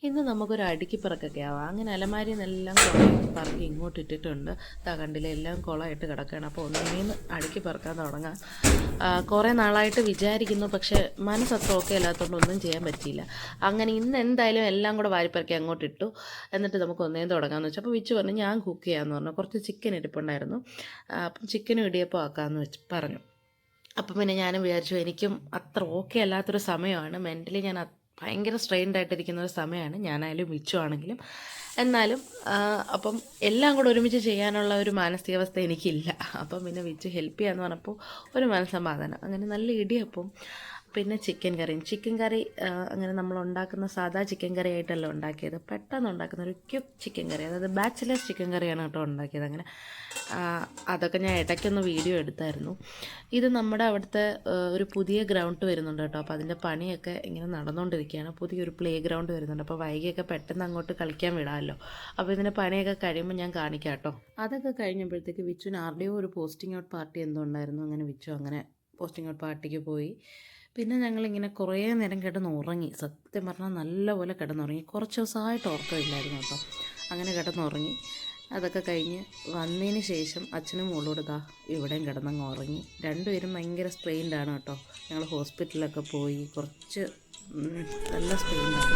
ഇന്ന് നമുക്കൊരു അടുക്കിപ്പറക്കൊക്കെ ആവാം. അങ്ങനെ അലമാരിയിൽ നിന്നെല്ലാം കുളമൊക്കെ പറക്കി ഇങ്ങോട്ട് ഇട്ടിട്ടുണ്ട്. കണ്ടില്ലേ, എല്ലാം കുളമായിട്ട് കിടക്കുകയാണ്. അപ്പോൾ ഒന്നിൽ അടുക്കി പറക്കാൻ തുടങ്ങാം. കുറേ നാളായിട്ട് വിചാരിക്കുന്നു, പക്ഷേ മനസ്സത്ര ഓക്കെ അല്ലാത്തതുകൊണ്ട് ഒന്നും ചെയ്യാൻ പറ്റിയില്ല. അങ്ങനെ ഇന്ന് എന്തായാലും എല്ലാം കൂടെ വാരിപ്പറക്കി അങ്ങോട്ട് ഇട്ടു. എന്നിട്ട് നമുക്ക് ഒന്നേന്ന് തുടങ്ങാമെന്ന് വെച്ചു. അപ്പോൾ വിച്ചു പറഞ്ഞു ഞാൻ കുക്ക് ചെയ്യാമെന്ന് പറഞ്ഞു. കുറച്ച് ചിക്കൻ ഇരിപ്പുണ്ടായിരുന്നു. അപ്പം ചിക്കനും ഇടിയപ്പം ആക്കാമെന്ന് പറഞ്ഞു. അപ്പം പിന്നെ ഞാനും വിചാരിച്ചു എനിക്കും അത്ര ഓക്കെ അല്ലാത്തൊരു സമയമാണ്. മെൻ്റലി ഞാൻ ഭയങ്കര സ്ട്രെയിൻഡ് ആയിട്ടിരിക്കുന്ന ഒരു സമയമാണ്, ഞാനായാലും വിച്ചു ആണെങ്കിലും. എന്നാലും അപ്പം എല്ലാം കൂടെ ഒരുമിച്ച് ചെയ്യാനുള്ള ഒരു മാനസികാവസ്ഥ എനിക്കില്ല. അപ്പം പിന്നെ വിച്ചു ഹെൽപ്പ് ചെയ്യാമെന്ന് പറഞ്ഞപ്പോൾ ഒരു മനസ്സമാധാനം. അങ്ങനെ നല്ല ഇടിയപ്പം പിന്നെ ചിക്കൻ കറി അങ്ങനെ നമ്മൾ ഉണ്ടാക്കുന്ന സാധാ ചിക്കൻ കറി ആയിട്ടല്ല ഉണ്ടാക്കിയത്, പെട്ടെന്ന് ഉണ്ടാക്കുന്ന ഒരു ക്യുക്ക് ചിക്കൻ കറി, അതായത് ബാച്ചിലേഴ്സ് ചിക്കൻ കറിയാണ് കേട്ടോ ഉണ്ടാക്കിയത്. അങ്ങനെ അതൊക്കെ ഞാൻ ഇടയ്ക്കൊന്ന് വീഡിയോ എടുത്തായിരുന്നു. ഇത് നമ്മുടെ അവിടുത്തെ ഒരു പുതിയ ഗ്രൗണ്ട് വരുന്നുണ്ട് കേട്ടോ. അപ്പോൾ അതിൻ്റെ പണിയൊക്കെ ഇങ്ങനെ നടന്നുകൊണ്ടിരിക്കുകയാണ്. പുതിയൊരു പ്ലേ ഗ്രൗണ്ട് വരുന്നുണ്ട്. അപ്പോൾ വൈകിയൊക്കെ പെട്ടെന്ന് അങ്ങോട്ട് കളിക്കാൻ വിടാമല്ലോ. അപ്പോൾ ഇതിൻ്റെ പണിയൊക്കെ കഴിയുമ്പോൾ ഞാൻ കാണിക്കാം കേട്ടോ. അതൊക്കെ കഴിഞ്ഞപ്പോഴത്തേക്ക് വിച്ചുവിന് ആരുടെയോ ഒരു പോസ്റ്റിംഗ് ഔട്ട് പാർട്ടി എന്തോ ഉണ്ടായിരുന്നു. അങ്ങനെ വിച്ചു അങ്ങനെ പോസ്റ്റിംഗ് ഔട്ട് പാർട്ടിക്ക് പോയി. പിന്നെ ഞങ്ങളിങ്ങനെ കുറേ നേരം കിടന്നുറങ്ങി. സത്യം പറഞ്ഞാൽ നല്ലപോലെ കിടന്നുറങ്ങി. കുറച്ച് ദിവസമായിട്ട് ഉറക്കമില്ലായിരുന്നു കേട്ടോ. അങ്ങനെ കിടന്നുറങ്ങി. അതൊക്കെ കഴിഞ്ഞ് വന്നതിന് ശേഷം അച്ഛനും മോളോട് ഇവിടെയും കിടന്നങ്ങ് ഉറങ്ങി. രണ്ടുപേരും ഭയങ്കര സ്ട്രെയിൻഡാണ് കേട്ടോ. ഞങ്ങൾ ഹോസ്പിറ്റലിലൊക്കെ പോയി, കുറച്ച് നല്ല സ്ട്രെയിൻഡാണ്.